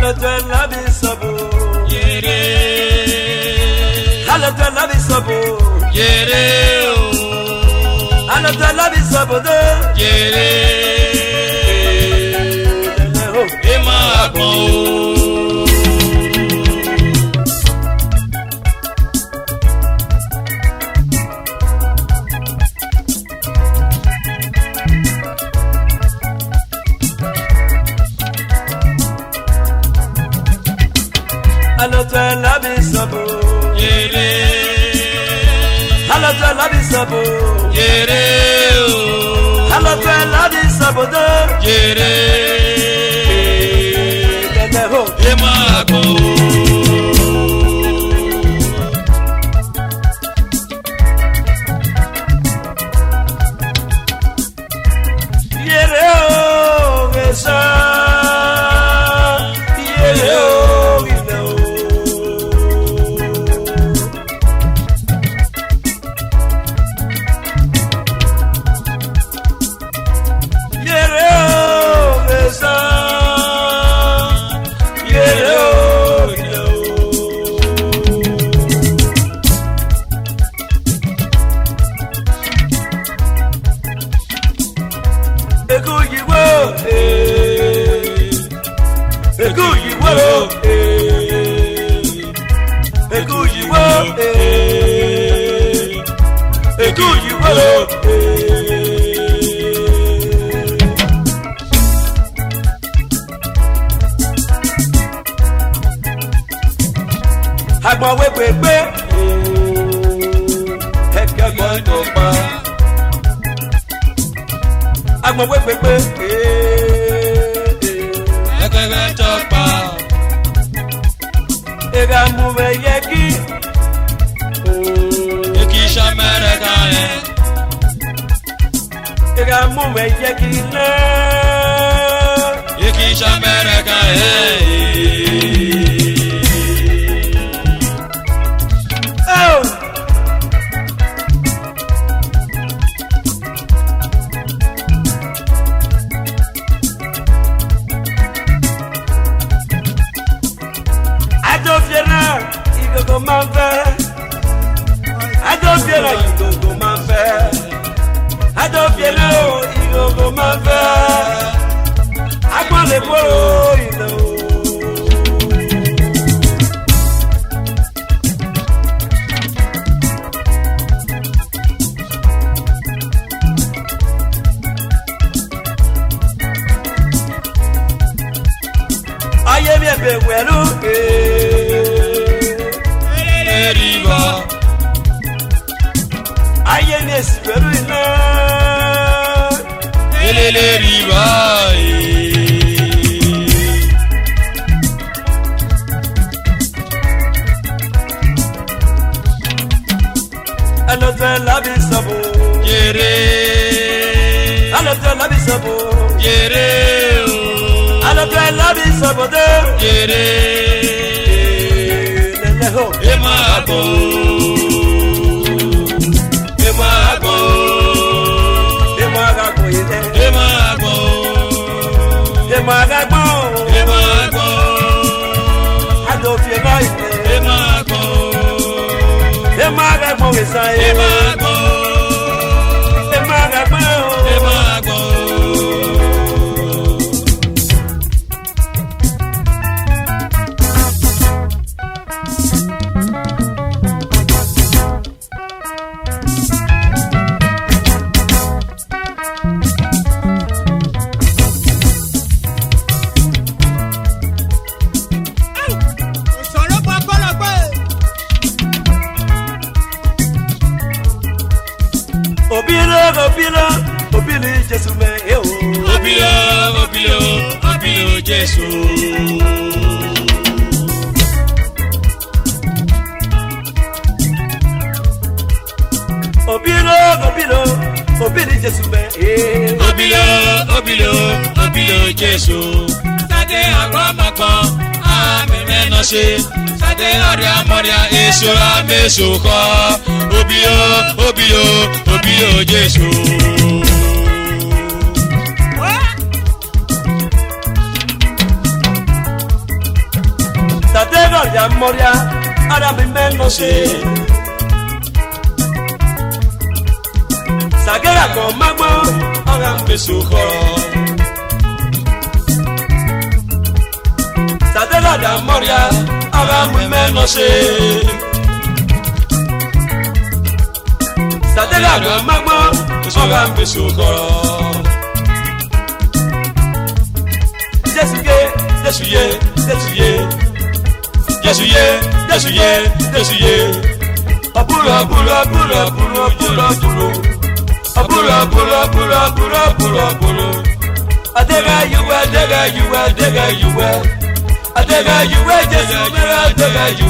Alotwe labi sabo. Yere. Alotwe labi sabo. Yere. Alotwe labi sabo de. Yere. Ema akbo. Alotwe labi sabo. Yere. Alotwe labi sabo. Yere. Alotwe labi sabo de. Yere. Ema akbo. Yere o gesa. Yere o ina o. Yere o gesa. Yere o ina o. Ego yiwo, ego yiwo, ego yiwo, ego yiwo. Agbọn wepegbe, ẹkẹ gbọdọ pa. Agbọn wepegbe, Ekebe tọpa. ega mu bẹ yẹ kí. Ekisha America ẹ. Ega mu bẹ yẹ kí lẹ. Ekisha America ẹ. Ajofiena igogo máa ń fẹ́. Ajofiena igogo máa ń fẹ́. Ajofiena igogo máa ń fẹ́. Agbọ́nlé kóró ìlò. Ayé mi ẹ̀bẹ̀ wẹ̀lú. Eriba. Ayé mi èsì pẹ̀lú iná. Elele riba. Alotwe labi sabo. Yere. Alotwe labi sabo. Yere. Alotwe labi sabo de. Yere. Ema akbo. Ema akbo. Ema agagbo ilẹ̀. Ema akbo. Ema agagbo. Ema akbo. Ajofiena ilẹ̀. Ema akbo. Ema agagbo wesa ye. Ema akbo. Ema agagbo. Ema akbo. Obilo Jesu me e o. Obilo Jesu. Obilo Jesu me e. Obilo Jesu. Sade agbamakon, ameme no se. Sade aria moria eso amesuko. Obilo Jesu. Sadeloria Moria, Arabi Menose. Sagera con Magmo, Oram Besuho. Sadeloria Moria, Arabi Menose. Sadeloria Magmo, Oram Besuho. Jesuye. Apulo. Adega you, Jesus, adega you.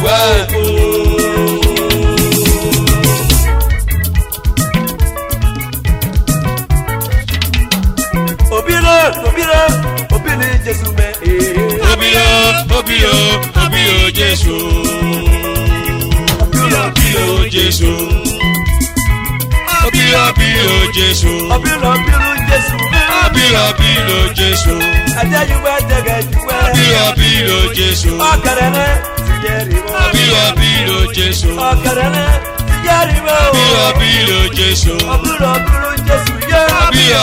Obilo, Jesus me. Obio, Jesu. Obio, Jesu. Obio, Jesu. Obilo, Jesu. Adega you. Obio, Jesu. Akarene, Jerimo. Obio, Jesu. Akarene, Jerimo. Obio, Jesu. Obilo, Jesu, yeah. Obio,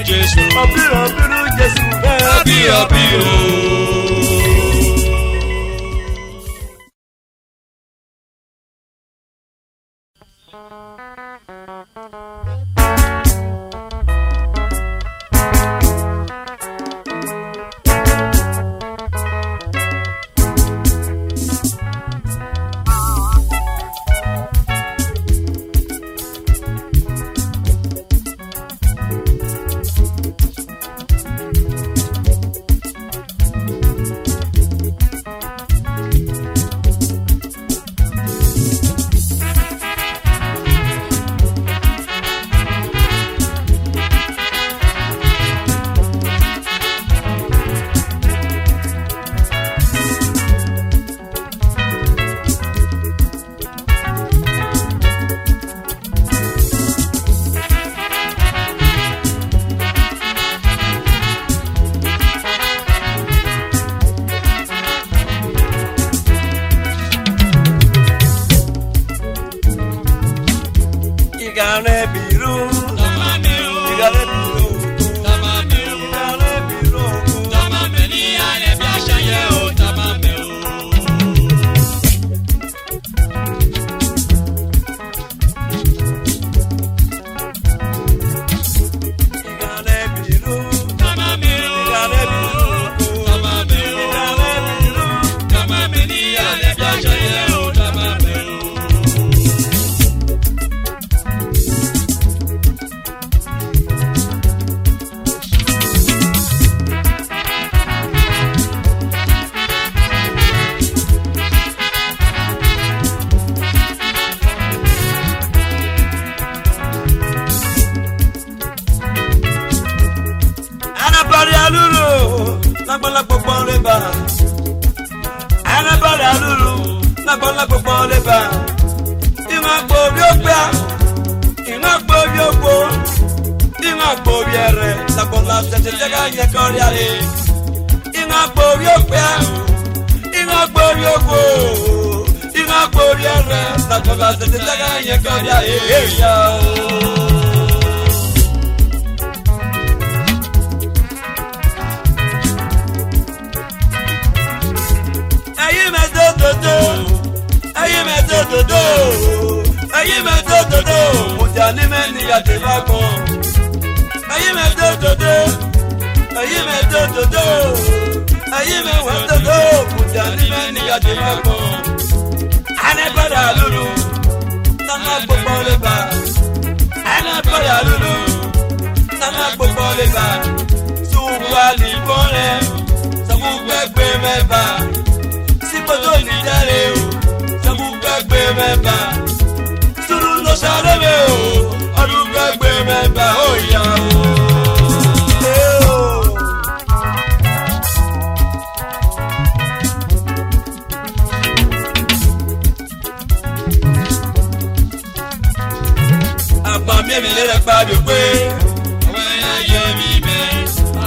Jesu. Obilo, Jesu, yeah. Obio.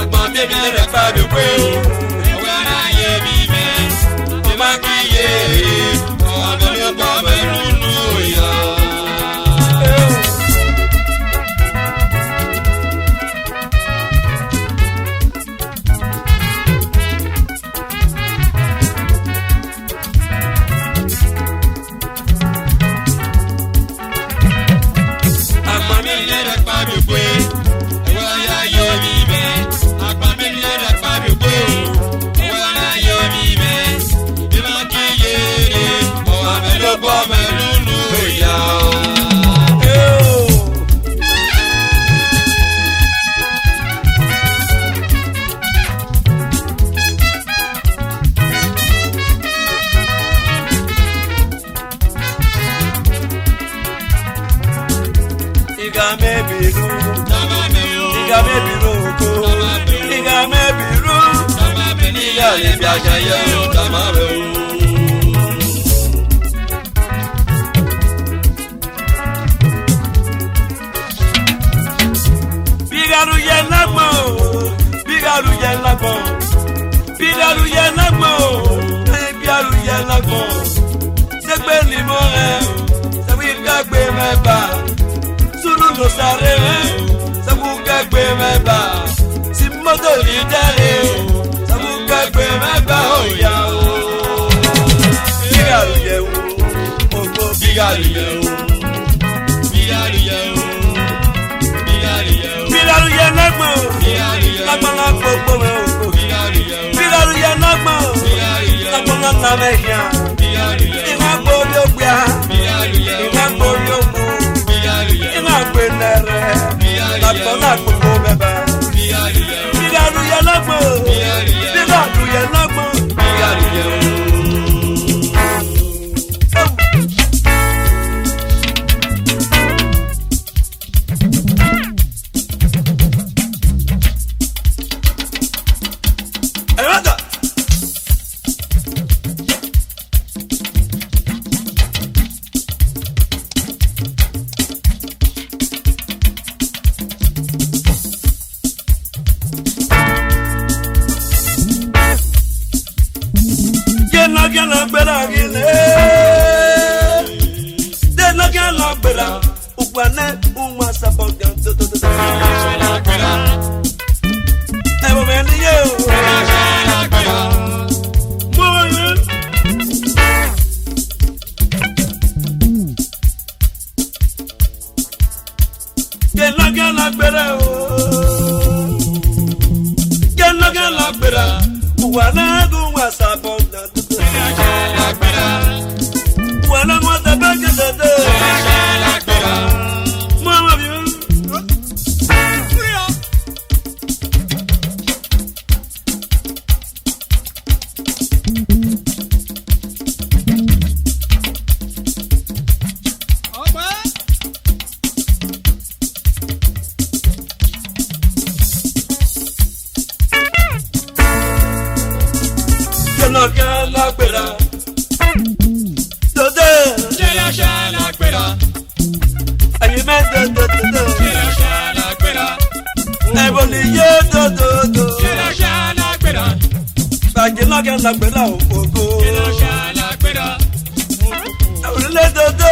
Agba mi le re pa do pe. Owa na ye mi me. O ma ki ye biru. Iga me biru ko. Iga me biru. Iga le bi ajaye o tamare o. Bigaru ye lagbo. Bigaru ye lagbo. Bigaru ye lagbo. Bigaru ye lagbo. Segbe ni mo re. Sewi gagbe meba. Sunu lo sare. Sewu gagbe meba. Si moto ni dere. Sewu gagbe meba oya o. Bigaru ye o. Ogo bigaru ye o. Bigaru ye o. Bigaru ye lagbo. Lagbo na gbogbo me o. Bigaru ye lagbo. Lagbo na na meja. Ina gbori ogba. Ina gbori ogu. Ina gbenere. Lagbo na gbogbo bebe. Bigaru ye lagbo. Bigaru ye lagbo. Bigaru ye o. La gbera ogogo. Kilo sha la gbera. Orile dodo.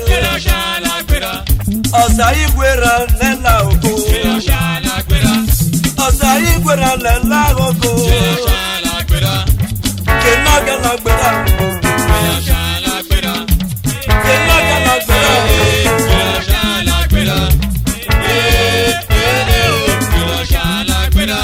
Kilo sha la gbera. Ọ̀sà ìgbéra lẹ́la oko. Kilo sha la gbera. Ọ̀sà ìgbéra lẹ́la oko. Kilo sha la gbera. Kinaga la gbera ogogo. Kilo sha la gbera. Kinaga la gbera. Kilo sha la gbera. Kilo sha la gbera.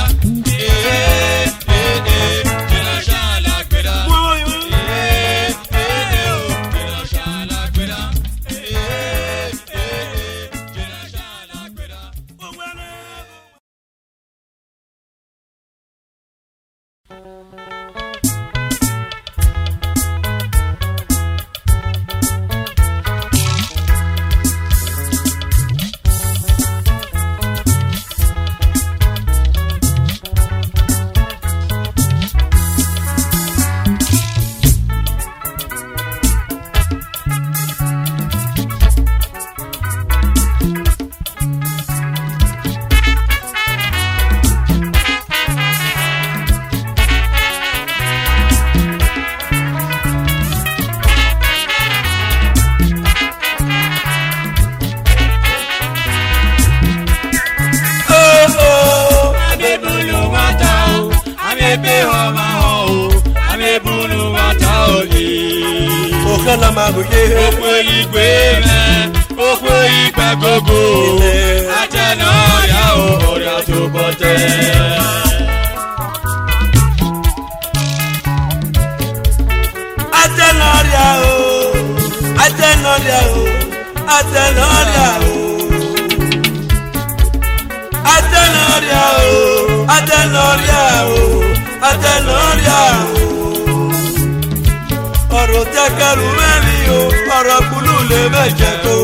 Ọ̀rọ̀ tẹ́kẹ̀rù mẹ́rin o, ọ̀rọ̀ kúlù lè mẹ́jẹ̀ tó.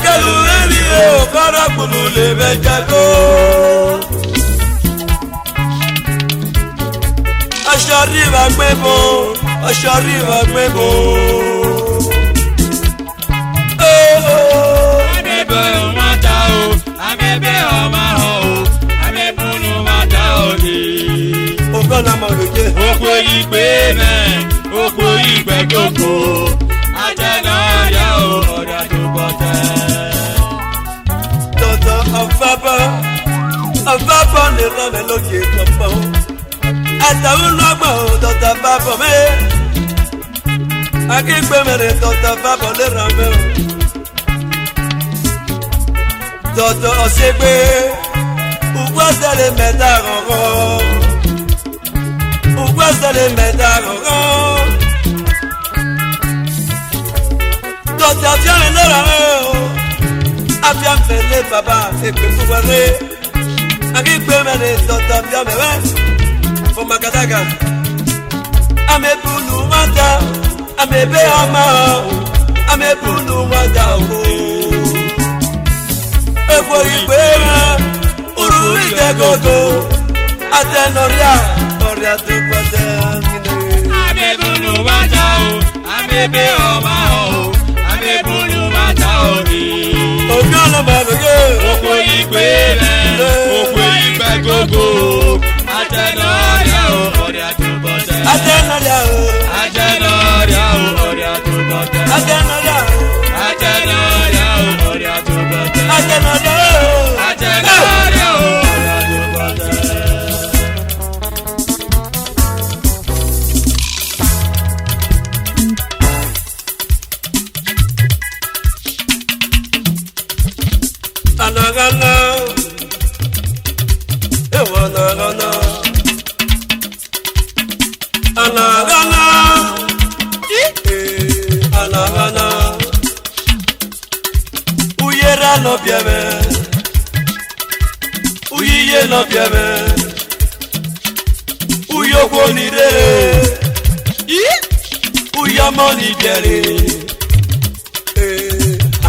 Akẹ́lu ẹni o kọ́rọ́ kùnú lè bẹ́jẹ̀ kó. Ọ̀ṣọ́ rí wa gbé bò, ọ̀ṣọ́ rí wa gbé bò. Amebe ọmọ ta o, amebe ọmọ hàn o, amebunu ma ta o ni. Ogbọ́n náà mọ̀ lóye. Oko ìgbé mẹ́, oko ìgbẹ́ gbogbo, ajẹ́nà yá o, ọ̀dà tó bọ̀ tẹ́. Tọ̀tọ̀ ọ̀fábọ̀ lè rọ̀lẹ́ lóye tọ̀pọ̀. Àtàwọn lọ́gbọ̀n tọ̀tọ̀ fábọ̀ mẹ́. Akígbé mẹ́rin tọ̀tọ̀ fábọ̀ lè rọ̀ mẹ́ o. Tọ̀tọ̀ ọ̀ṣẹ́gbé, ùgbọ́sẹ̀lẹ̀ mẹ́ta rọ̀rọ̀. Ùgbọ́sẹ̀lẹ̀ mẹ́ta rọ̀rọ̀. Tọ̀tọ̀ fíọ́rin lọ́rọ̀ rẹ̀ o. Afiamfẹ̀lẹ̀ bàbá èpè fúnwẹ̀rẹ̀. Akígbé mẹ́rin tọ̀tọ̀ fíọ́rin rẹ̀. Fún Makadaga. Amebulu mọ́ta, amebe ọmọ, amebulu mọ́ta o. Eko ìgbé rẹ̀, uru ìjẹ́ gogo, atẹnọ̀ríà, ọ̀rẹ́ àtúbọ̀tẹ́ kíni. Amebunu ma ta o, amebe ọmọ o, amebunu ma ta o ni. Òbí ọlọ́mọ lóye. Oko ìgbé rẹ̀, oko ìgbẹ́ gbogbo, ajẹ́nà yá o, ọ̀dà tó bọ̀ tẹ́. Atẹnọ̀ríà o. Ajẹ́nà yá o, ọ̀dà tó bọ̀ tẹ́. Atẹnọ̀ríà o. Ajẹ́nà yá o, ọ̀dà tó bọ̀ tẹ́. Atẹnọ̀ríà o. Ajẹ́nà yá o, ọ̀dà tó bọ̀ tẹ́. Anagana, ewa anagana, anagana, anagana. Uyera no pieme, uyiye no pieme, uyoko ni dere, uyamo ni dere,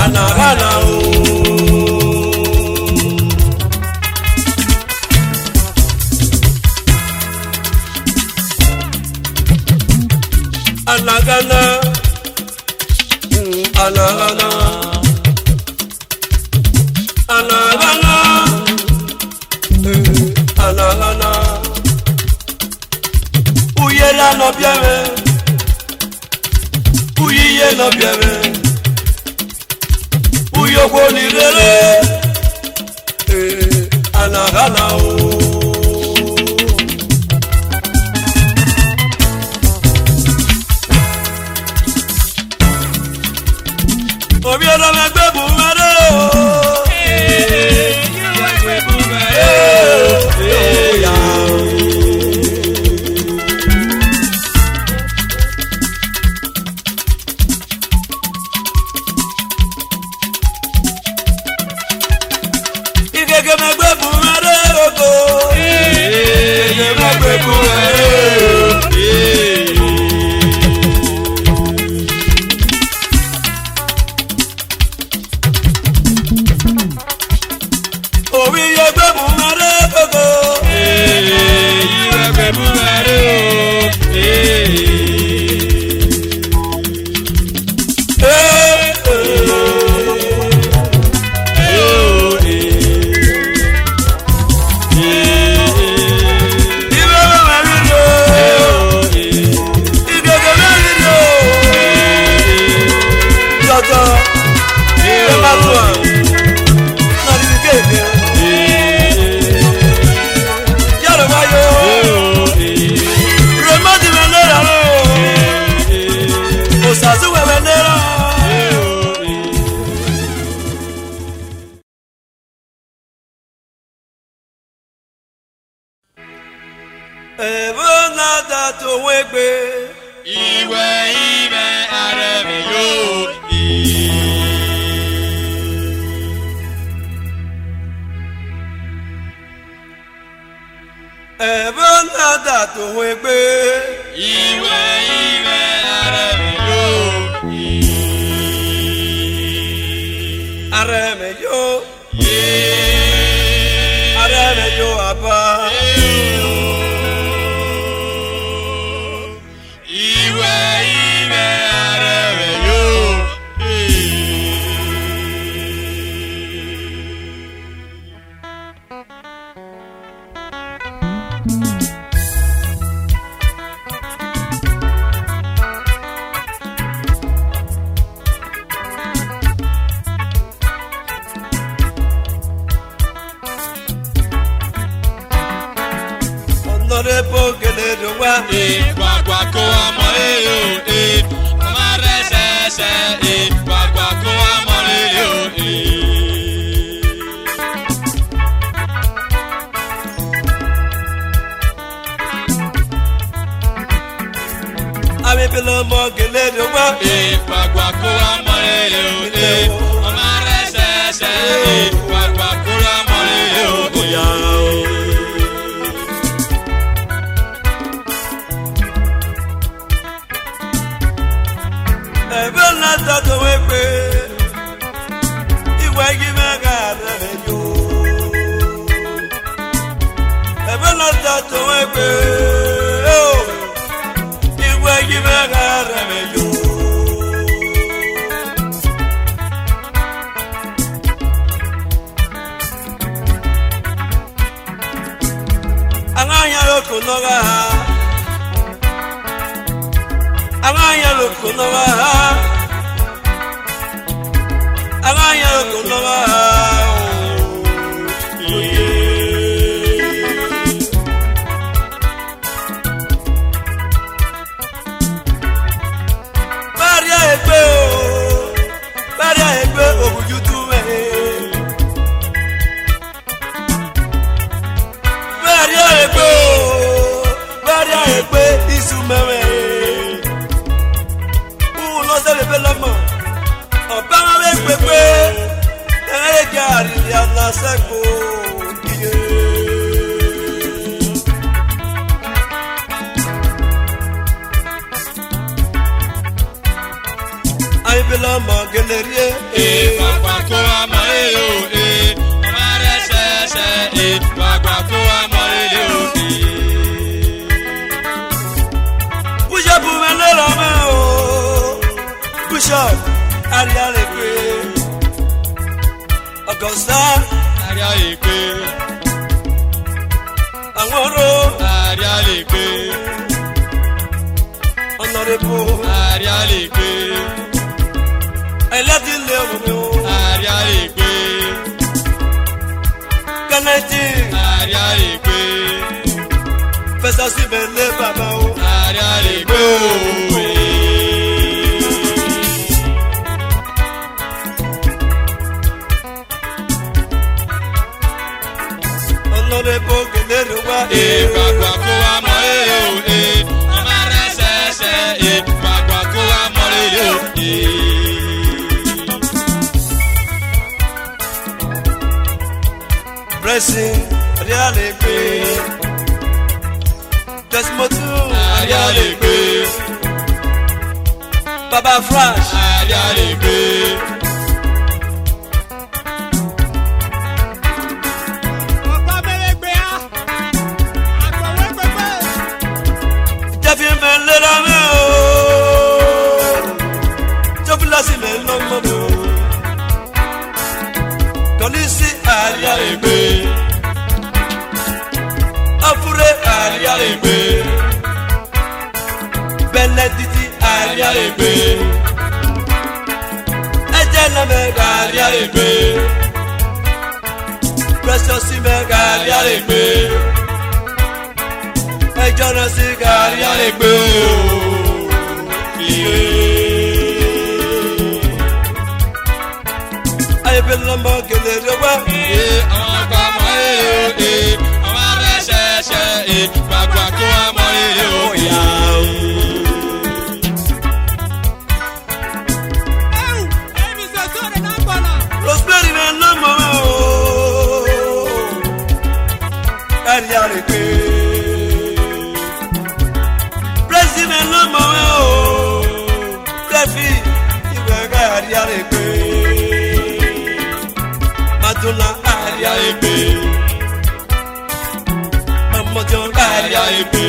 anagana o. Anagana, anagana, anagana, anagana. Uyera no pieme, uyiye no pieme, uyoko ni rere, anagana o. Obi ọ̀rọ̀ mi gbé bùmẹ́rẹ́ o. Yíwá gbé bùmẹ́rẹ́ o. Ìgègè mi gbé bùmẹ́rẹ́ o. Ìgègè mi gbé bùmẹ́rẹ́ o. Obi ye gbé bùmẹ́rẹ́ o. Yíwá gbé bùmẹ́rẹ́ o. Ebonada to wegbe. Ìwé ìmẹ̀ ààrẹ mi yóò di. Ebonada to wegbe. Ìwé ìmẹ̀ ààrẹ mi yóò di. Ààrẹ Guaguaco amarelo, amarese, guaguaco amarelo, Ame pelo mogelero wa, guaguaco amarelo, amarese, guaguaco amarelo, Nata to wepe, iwa gimega rejo. Nata to wepe, iwa gimega rejo. Anganya lokunoga, anganya lokunoga. Aganya kunoga Baria egbe obujutu me Baria egbe isu mewe no se le pelama Obama le pepe, ele gari ya na seko. Ai bela magelerie, guaguaco amarelo, amarese, guaguaco amarelo. Puja bumenela mao, puja. Ariale pe, Augusta. Ariale pe, Angoro. Ariale pe, Honorable. Ariale pe, Eladi Leo. Ariale pe, Kaneti. Ariale pe, Fesa si bele baba o. Ariale pe. Guaguaco amarelo, amarese, guaguaco amarelo. Blessing, Ariale pe, Desmotu, Ariale pe, Baba Flash, Ariale pe. Ariale pe, Afure Ariale pe, Benediti Ariale pe, Ejela Mega Ariale pe, Precious Mega Ariale pe, Ejona Siga Ariale pe. Aye bela magelerio wa. Guaguaco amarelo, Rosemary me no mo. Ariale pe, President no mo. Defi, iwe Ariale pe, Madonna Ariale pe. Ariale pe,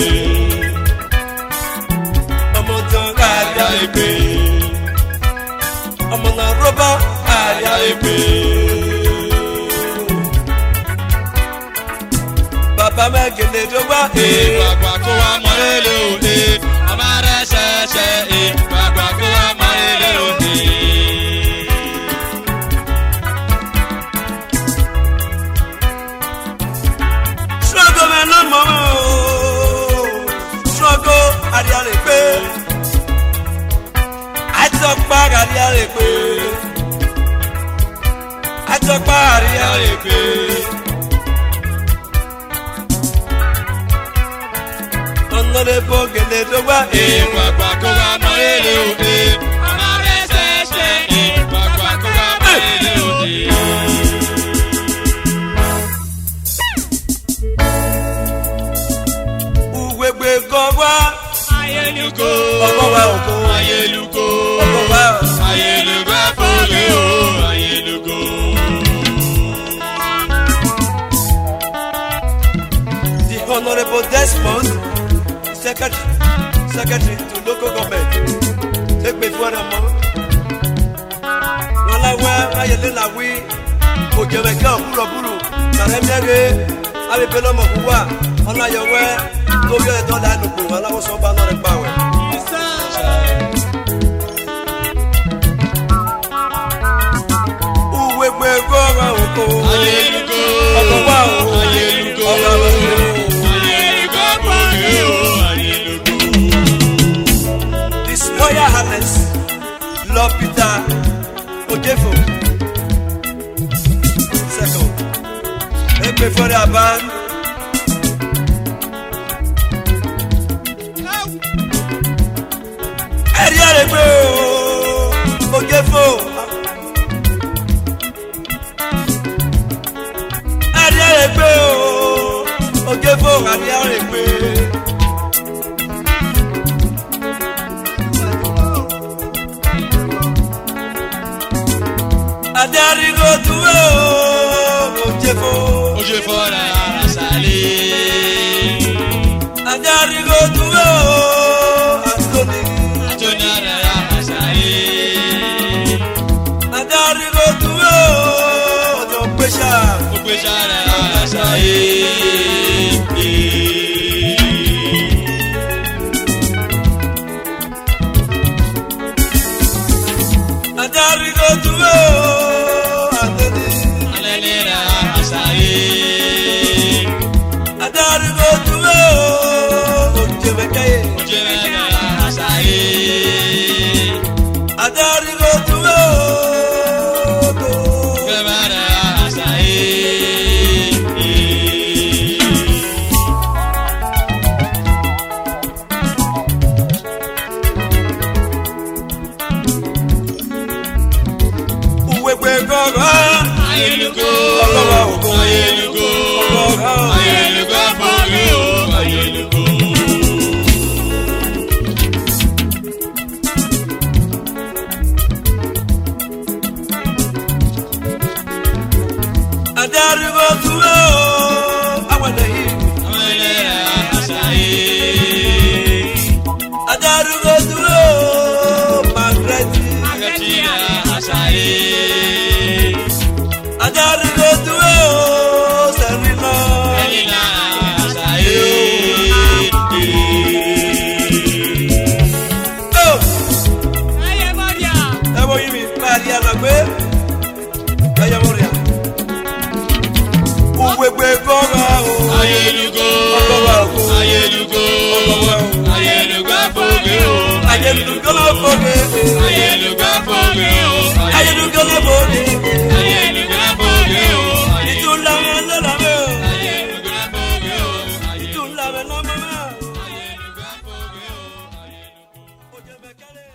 Ariale pe, Amona Roba Ariale pe, bàmẹ́ gèlè dọ́gba. Ìgbàgbà kó wa mọ ilé òde. Ọmọ rẹ̀ ṣẹ̀ṣẹ̀ ìgbàgbà kó wa mọ ilé òde. Ṣọ́gọ́ mi ló mọ̀ ọ́. Ṣọ́gọ́ àríyànlè pé. Àtọ́pá àríyànlè pé. Àtọ́pá àríyànlè pé. Ọ̀nàdébọ̀ gèlè dọ́gba. Ìgbàgbà kó wa mọ ilé òde. Ọmọ rẹ̀ ṣẹ̀ṣẹ̀ ìgbàgbà kó wa mọ ilé òde. Uwegbe kọ́gbá. Ayélujára. Ọgbọ́gba òkú. Ayélujára. Ọgbọ́gba. Ayélujára fọ́lé o. Ayélujára. The Honorable Desmond, Secretary to Local Government, take me for a moment. Wọ́n láwẹ́ ayẹlẹ́ làwí òjòmẹ̀kẹ́ òkúrọ̀kúrò sàrẹ́mẹ́rẹ́ abẹ́bẹ́lọ́mọ̀ fúwà ọláyọ̀wẹ́ lórí ẹ̀dọ́ lánàkù aláwọ̀sọ́gbà náà rẹ̀ pàwẹ̀. Uwegbe gọ́ra òkò ọkọ̀wá òkò ọkọ̀ àbẹ̀rẹ̀ His Royal Highness Lord Peter Ojefo second Ekpe for the band. Ẹ̀rí àrègbè Ojefo ẹ̀rí àrègbè Ojefo ẹ̀rí àrègbè. Adarigo tuwe Ojefo. Ojefo la sale. Adarigo tuwe Antoni. Antoni la sale. Adarigo tuwe Ojopesha. Ojopesha la sale. Adarigo tuwe Antoni. Antoni la sale. Adarigo tuwe Ojemekaye. Ojemekaye la sale. Adarigo tuwe Ojemekaye la sale. Uwegbe gọ́gọ́. Ayélujára. Ayélujára. Ayélujára fọ́lé o. Ayélujára. Adarigo tuwe awalehi. Adarigo tuwe Magreti. Adarigo tuwe Serina. Ẹ wo yìí mi báyìí àgbàgbé ẹyẹ mo rí a. Uwegbe gọ́ra o. Ọgọ́wà o. Ayélujára fọ́lé o. Ayélujára fọ́lé o. Ayélujára fọ́lé o. Ayélujára fọ́lé o. Ayélujára fọ́lé o. Ìtúlá wọn lọ́la mẹ́ o. Ayélujára fọ́lé o. Ìtúlá wọn lọ́la mẹ́ o. Ayélujára fọ́lé o. Ojemekele.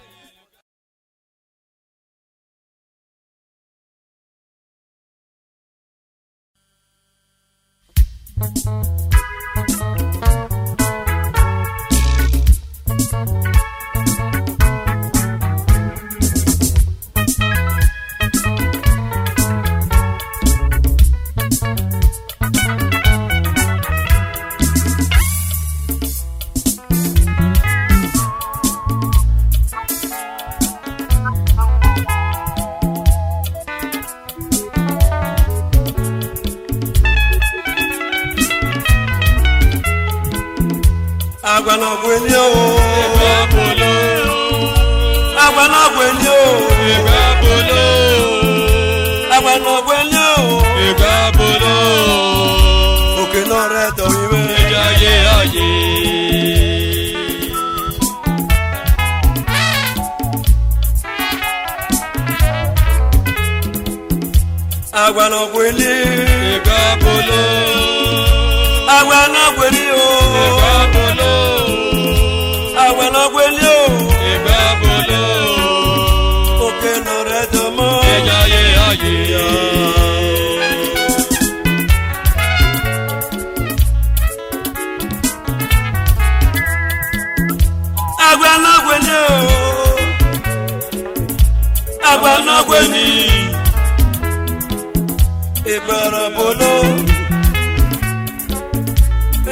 Agbanogweni o. Ìgbà bolo. Agbanogweni o. Ìgbà bolo. Agbanogweni o. Ìgbà bolo. Òkè náà rẹ̀ tọ̀wé mẹ́. Ìjà ayé ayé. Agbanogweni. Ìgbà bolo. Agbanogweni o. Ìgbà bolo. Agbanogweni o. Ìgbà bolo. Òkè náà rẹ̀ tọ̀ mọ́. Ìjà ayé ayé. Agbanogweni o. Agbanogweni. Ìgbọ̀rọ̀ bolo.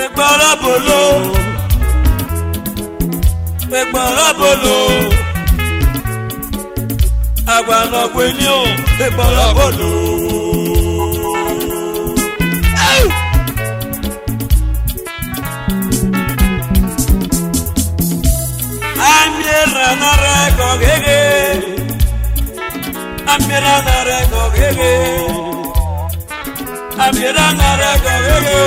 Ìgbọ̀rọ̀ bolo. Ìgbọ̀rọ̀ bolo. Agbanogweni o. Ìgbọ̀rọ̀ bolo. Amira nare kogege. Amira nare kogege. Amira nare kogege.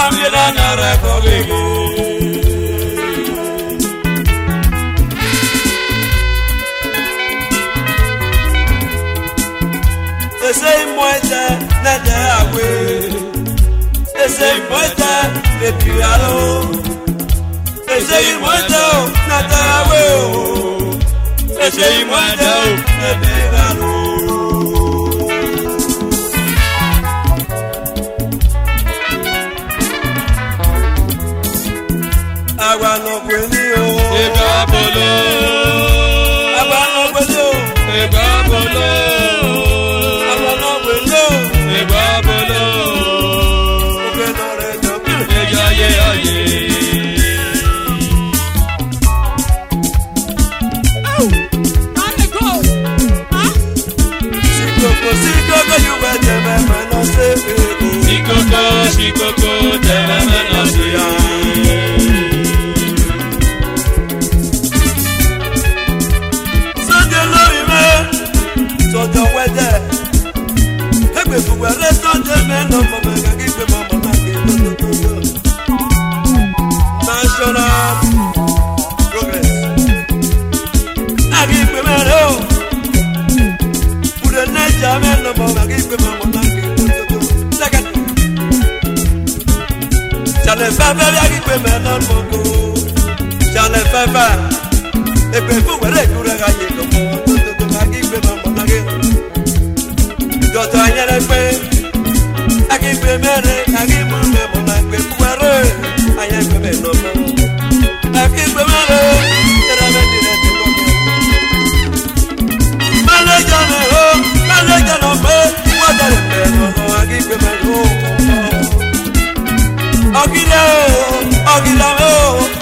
Amira nare kogege. Ese imoete nede awe. Ese imoete nepialo. Ese imoete nede awe. Ese imoete nepialo. Agbanogweni o. Ìgbà bolo. Agbanogweni o. Ìgbà bolo. Agbanogweni o. Ìgbà bolo. Òkè náà rẹ̀ tọ̀ mọ́. Ìjà ayé ayé. Sikoko you were the man no say ego. Sikoko tẹ̀lé mẹ́nà sí ya. Sunday lórí mẹ́, sọ̀jọ̀ wẹ́dẹ̀. Ẹgbẹ́ fúgbẹ́ lé Sunday mẹ́nà mọ̀ mẹ́gà kí gbé mọ̀ mọ̀ náà kí lótótótó. National progress. Àkí gbé mẹ́rẹ̀ o. Kúrẹ́ nẹ́jà mẹ́nà mọ̀ mẹ́gà kí gbé mọ̀ mọ̀ náà kí lótótótó. Second. J'allais faire faire qui peut maintenant mon go. J'allais faire faire. Et puis vous verrez tout regarder comme moi. Qui peut m'en monter. D'autres y a les faits. À qui peut m'aider. À qui peut me monter. Vous verrez. À y a que me nommer. À qui peut m'aider. C'est la même direction comme moi. Malégane oh. Malégane oh. Moi dans le père. À qui peut m'aider.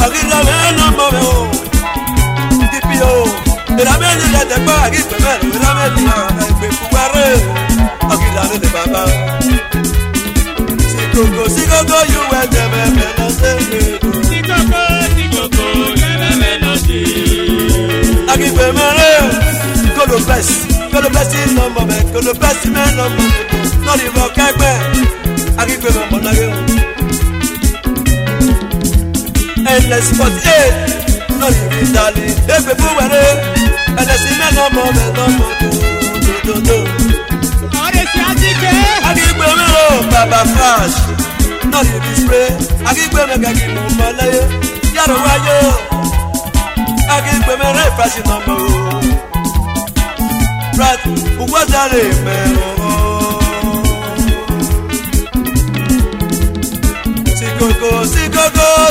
Ogila no mo o. Tipi o. Era me ni la te pa gi pe me, era me ni a pe fuare. Ogila no de baba. Sikoko you were the man no say. Sikoko me no say. Agi pe me re. Go the best in no mo me, go the best man no mo. No di vo kagbe. Agi pe me mo na ge. Endless 48, no you darling. If you were and I see me no more, do. I give me Baba Flash, no you display. I give me a gaggy Malay, Yaro Wayo. I give me a fashion number. Right, who was that man? Sikoko,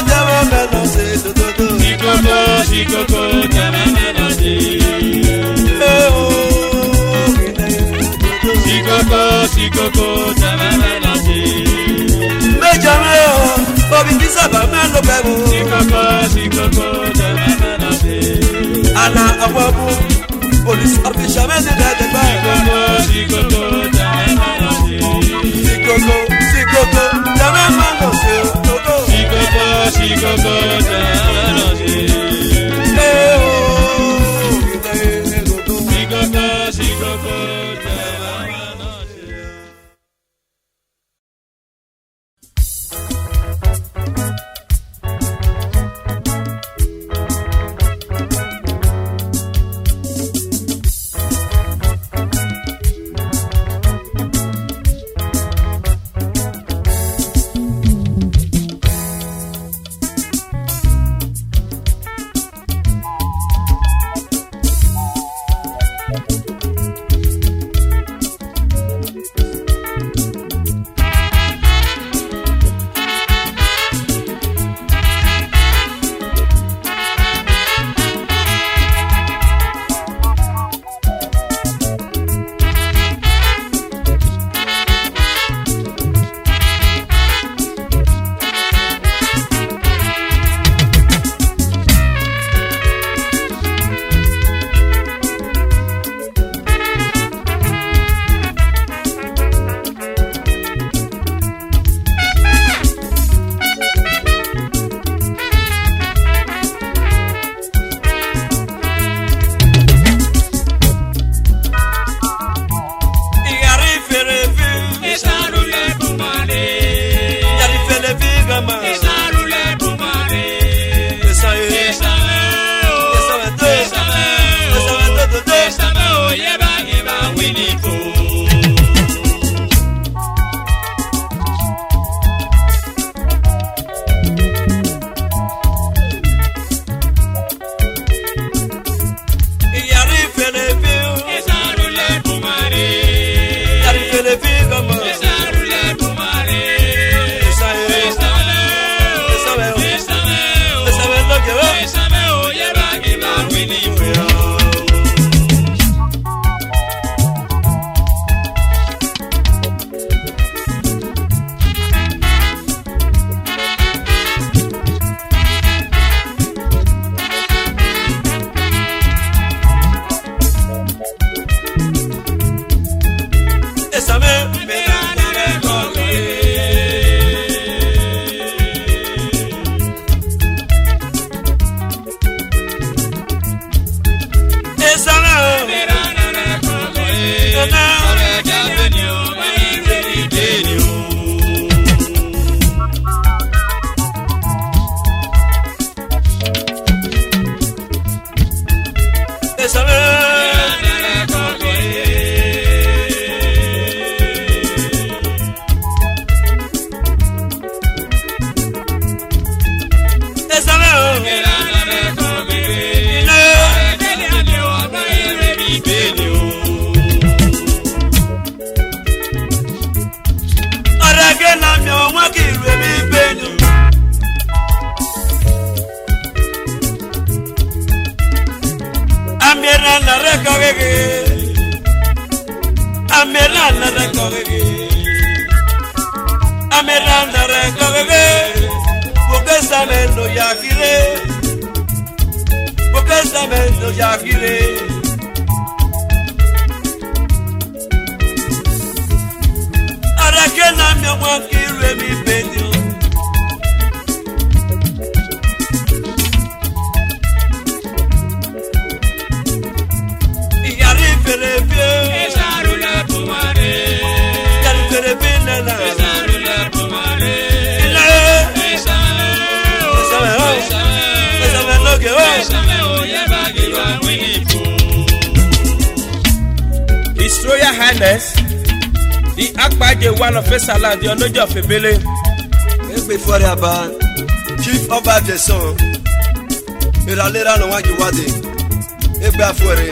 tẹ̀wé mẹ́nà sí dododo. Sikoko, tẹ̀wé mẹ́nà sí. Sikoko, tẹ̀wé mẹ́nà sí. Méjọ mi o, omi kí sábà mẹ́nu bẹ̀ wò. Sikoko, tẹ̀wé mẹ́nà sí. Àná àwọn ọmọ police official mẹ́ni dẹ́dẹ̀ gbà. Sikoko, tẹ̀wé mẹ́nà sí. Sikoko, tẹ̀wé mẹ́nà sí. His Royal Highness, the Akbaje one of Esala, the Onojo of Ebele. Before the Abba, Chief of the Son, Iralera no Wagi Wadi, Eba Fuere,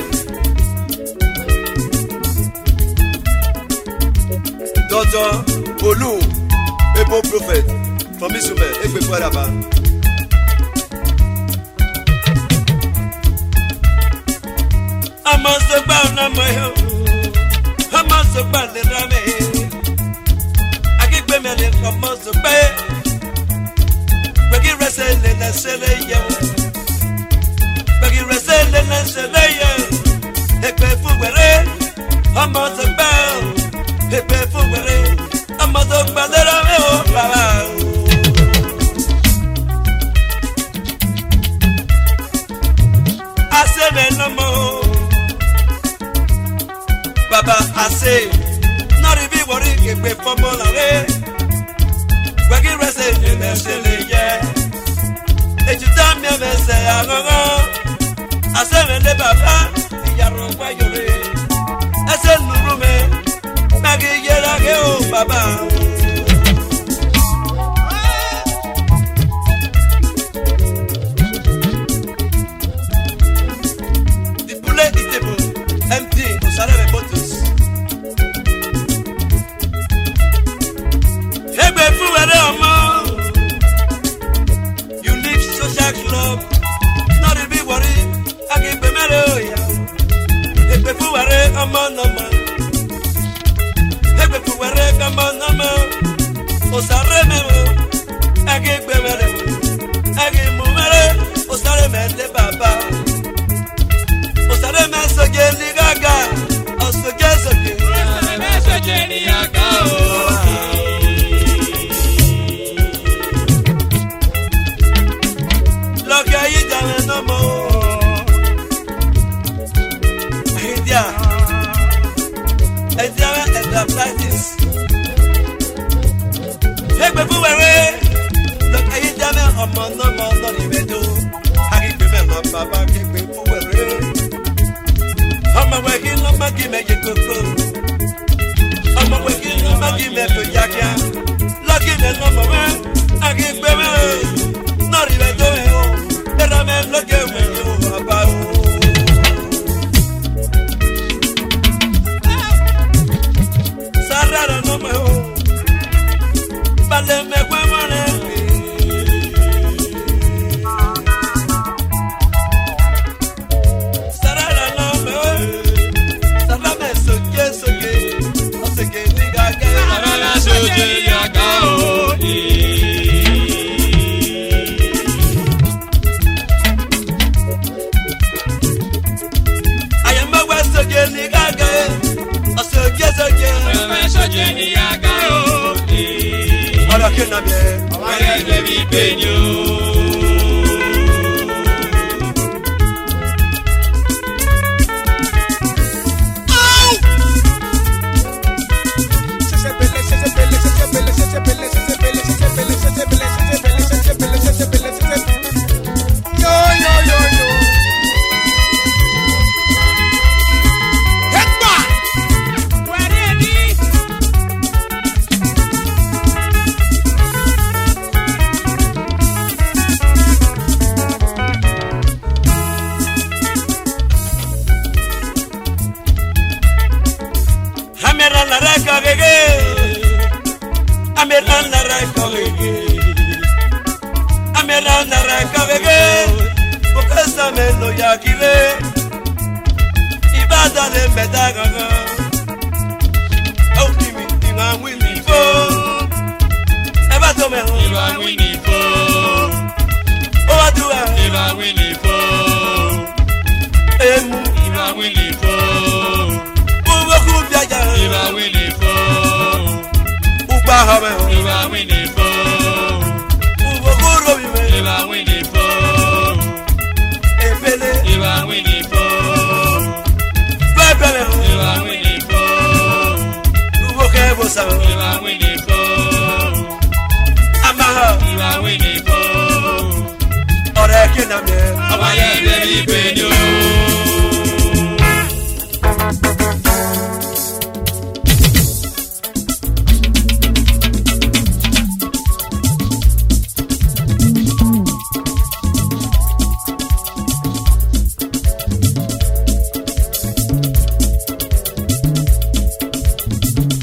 Dr. Olu, Ebo Prophet, from Isume, before the Abba. I must have bound on my home. I must have bound it on me. I get women in from most of bay. Baggy wrestling and selling you. Baggy wrestling and selling you. Hey, pay for where I must have bound. Hey, pay for where I must have bound it on me. I said, no more. Baba ase not be worry ke pe formula re wagi rese ne sele ye e ju ta mi me se agogo ase me le baba ya ro wa yo re ase nuru me magi yera ke o baba the bullet is table empty usare me bottles egbe fuwere omo unique social club not be worry agbe mere oya egbe fuwere omo noma egbe fuwere omo noma usare me agbe mere agbe mu mere usare me de baba usare me soje ni gaga osoje soje me soje ni gaga o loke yi dame no mo idea and practice egbe fuwere loke yi dame omo no mo no ni bedo agbe me no baba egbe fuwere ọmọ wẹ̀kí ló má kí mẹ́jẹ kókó ọmọ wẹ̀kí ló má kí mẹ́jọ kíákíá lọ́kì mẹ́ lọ́mọ wẹ́ àkí gbé mẹ́ nọ́ọ̀rì rẹ̀ tó ẹ̀ o ẹ̀rọ mẹ́ lókè wẹ̀ yóò wà bá o. sára rẹ̀ lọ́mọ o balẹ̀ mẹ́gbẹ́ mọ́ rẹ̀ pé. Ena naranja vege, porque esta me lo ya kile. Ibada de medagaga. Oh, kimi, ina wini fo. Eba to me ho. Iba wini fo. O adua. Iba wini fo. Emu. Iba wini fo. Ubo kubiaja. Iba wini fo. Uba habe ho. Iba wini fo. Ubo kuro bime. Iba wini fo. Ebele. Iba wini fo. Bebele ho. Iba wini fo. Ubo kebo sa ho. Iba wini fo. Amaha. Iba wini fo. Ore kinamye. Awaye baby benyo.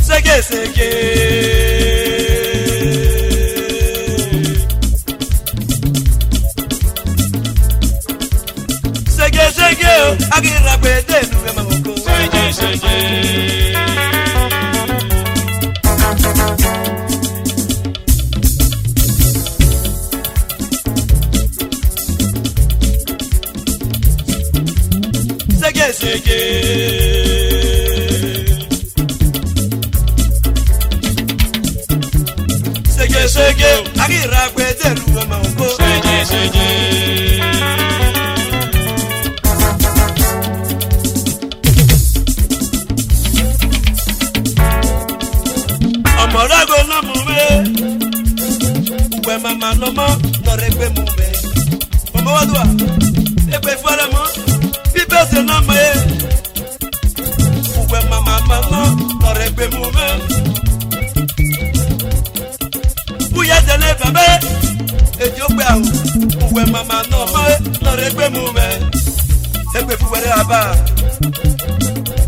Sege sege. Sege sege. Agira pede nuwe mamoko. Seje seje. Sege sege. Sege sege. Agira pede nuwe mamoko. Seje seje. Amorago na mume. Uwe mama no mo. Noregbe mume. Mama wadua. Ebe fara mo. Bibe se na me. Uwe mama no. Noregbe mume. Uye dele bebe. Ejo gbe ahu. Uwe mama no mo. Noregbe mume. Ebe fuwere aba.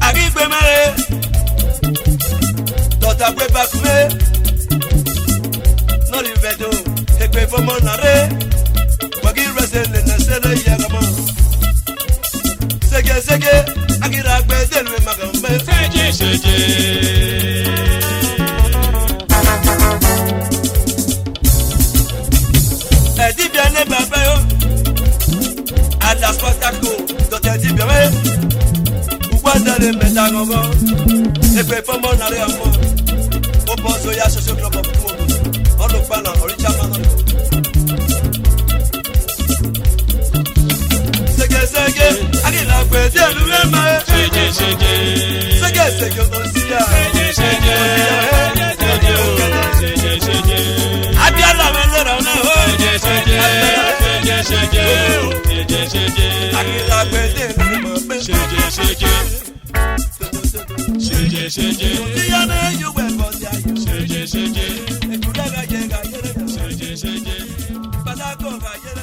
Agigbe mere. Dota gbe bakume. Nori vedo. Egbe fomo nare. Wagi resele nesele yagama. Sege sege. Agira gbe delwe magambe. Seje seje. Edi bien ne baba yo. Ada spotako. Dota di bien me. Ugwanda le medango. Egbe fomo nare amo. Opo so ya social club of Kumo. Olukpana original man. Sege sege. Agira gbe delwe ma. Seje seje. Sege sege no siya. Seje seje. Seje seje. Abiala melera na ho. Seje seje. Seje seje. Seje seje. Agira gbe delwe ma. Seje seje. Seje seje. Siya na yuwe bosi ayo. Seje seje. Ekudaga yega yere. Seje seje. Pasako ga yere.